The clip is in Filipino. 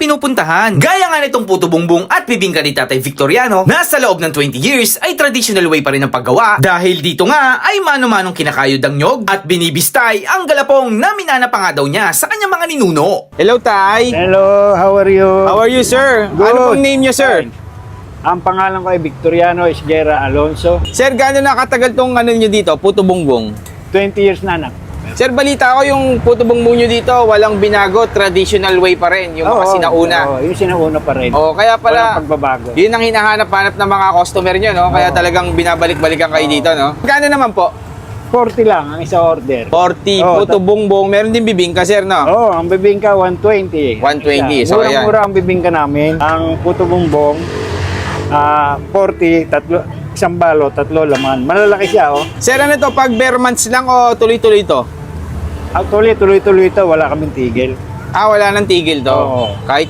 pinupuntahan. Gaya nga nitong puto bumbong at bibingka ni Tatay Victoriano na sa loob ng 20 years ay traditional way pa rin ang paggawa dahil dito nga ay mano-manong kinakayod ang nyog at binibistay ang galapong na minana pa nga daw niya sa kanyang mga ninuno. Hello, Tay! Hello, how are you? How are you, sir? Good. Ano pong name niyo, sir? Fine. Ang pangalan ko ay Victoriano Esguera Alonso. Sir, gaano nakatagal tong ano niyo dito, puto bumbong? 20 years na anak. Sir, balita ko yung puto bumbong nyo dito, walang binago, traditional way pa rin, yung mga sinauna. Oo, yung sinauna pa rin. Oo, kaya pala, Walang pagbabago. yun ang hinahanap-hanap ng mga customer nyo, no? Kaya talagang binabalik-balikan kayo dito, no? Gano'n naman po? 40 lang ang isa order. 40, Oo, puto bumbong, meron din bibingka, sir, no? Oo, ang bibingka 120. 120, so ayan. Murang-mura ang bibingka namin. Ang puto bumbong, 40, isang balo, tatlo laman. Malalaki siya, oh. Sir, ano to, pag bare months lang o tuloy-tuloy to? Actually, tuloy-tuloy ito, wala kaming tigil. Wala nang tigil to. Oo. Kahit